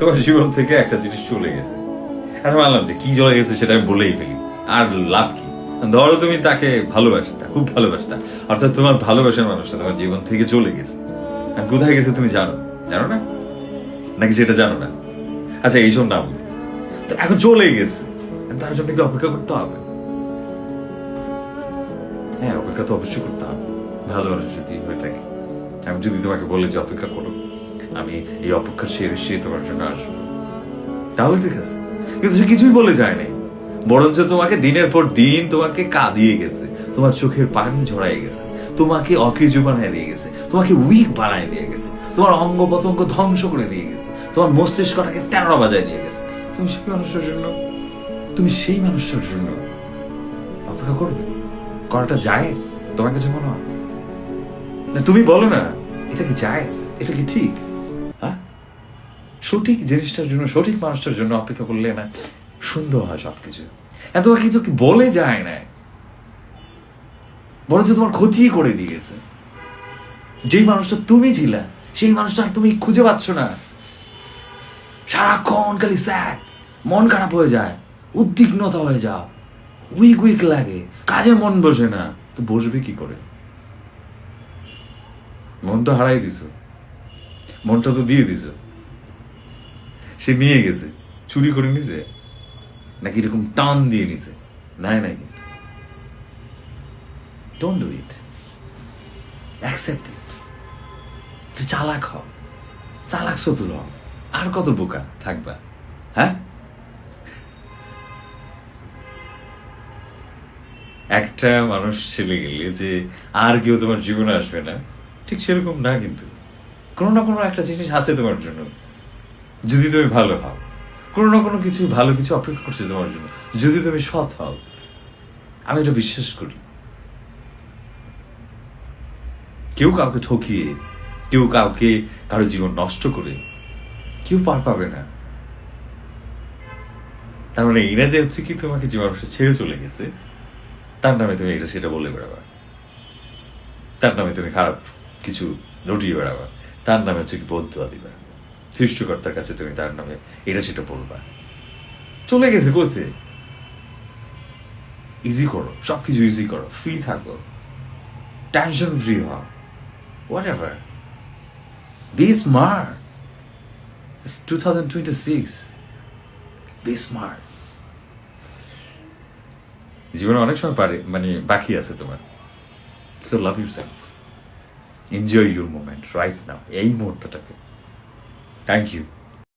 তোমার জীবন থেকে একটা জিনিস চলে গেছে। আমি মানলাম যে কি চলে গেছে সেটা আমি বলেই ফেলি, আর লাভ কি? ধরো তুমি তাকে ভালোবাসতা, খুব ভালোবাসতা, অর্থাৎ তোমার ভালোবাসার মানুষটা তোমার জীবন থেকে চলে গেছে। আর কোথায় গেছে তুমি জানো? জানো না নাকি সেটা জানো না? আচ্ছা এইসব না বলি, তো এখন চলে গেছে, তার জন্য কি অপেক্ষা করতে হবে? হ্যাঁ, অপেক্ষা তো অবশ্যই করতে হবে, ভালোবাসা যদি হয়ে থাকে। আমি যদি তোমাকে বলি যে অপেক্ষা করো, আমি এই অপেক্ষা সে তোমার জন্য আসবো, তাহলে ঠিক আছে। কিন্তু সে কিছুই বলে যায় নাই, বরঞ্চ তোমাকে দিনের পর দিন তোমাকে কাঁদিয়ে গেছে, তোমার চোখের পানি ঝরাই গেছে, তোমাকে অকেজো বানায় দিয়ে গেছে, তোমাকে উইক বানায় দিয়ে গেছে, তোমার অঙ্গ প্রত্যঙ্গ ধ্বংস করে দিয়ে গেছে, তোমার মস্তিষ্কটাকে তেরোটা বাজায় দিয়ে গেছে। তুমি সেই মানুষটার জন্য, তুমি সেই মানুষটার জন্য অপেক্ষা করবে? করাটা জায়েজ তোমার কাছে মনে হয়? না তুমি বলো না, এটা কি জায়েজ? এটা কি ঠিক? হ্যাঁ, সঠিক জিনিসটার জন্য, সঠিক মানুষটার জন্য অপেক্ষা করলে না সুন্দর হয় সবকিছু। এত কিছু কি বলে যায় না, বরঞ্চ তোমার ক্ষতি করে দিয়েছে। যেই মানুষটা তুমি ছিলে সেই মানুষটা আর তুমি খুঁজে পাচ্ছ না। সারাক্ষণ খালি স্যাড, মন খারাপ হয়ে যায়, উদ্বিগ্নতা হয়ে যাও, উইক উইক লাগে, কাজে মন বসে না। তো বসবে কি করে? মন তো হারাই দিছো, মনটা তো দিয়ে দিছো। সে নিয়ে গেছে, চুরি করে নিছে নাকি এরকম টান দিয়ে নিছে? নাই নাই, কিন্তু don't do it, accept it. চালাক হও, চালাক চতুর হও, আর কত বোকা থাকবা? হ্যাঁ, একটা মানুষ ছেলে গেলে যে আর কেউ তোমার জীবনে আসবে না, ঠিক সেরকম না। কিন্তু কোনো না কোনো একটা জিনিস আছে তোমার জন্য, যদি তুমি ভালো হও। কোনো না কোনো কিছু, ভালো কিছু অপেক্ষা করছে তোমার জন্য, যদি তুমি সৎ হও। আমি এটা বিশ্বাস করি। কেউ কাউকে ঠকিয়ে, কেউ কাউকে, কারো জীবন নষ্ট করে কেউ পার পাবে না। তার মানে এই না যে হচ্ছে কি তোমাকে যে মানুষটা ছেড়ে চলে গেছে তার নামে তুমি এটা সেটা বলে বেড়াবা, তার নামে তুমি খারাপ কিছু রটিয়ে বেড়াবা, তার নামে হচ্ছে কি বদুয়া দিবা, সৃষ্টিকর্তার কাছে তুমি তার নামে এটা সেটা বলবা। চলে গেছে, কোথায়? ইজি করো, সবকিছু ইজি করো, ফ্রি থাকো, টেনশন ফ্রি হও, whatever. Be smart, it's 2026, be smart. জীবনে অনেক সময় বাকি আছে তোমার। So love yourself, enjoy your moment right now, এই মুহূর্তটাকে। Thank you.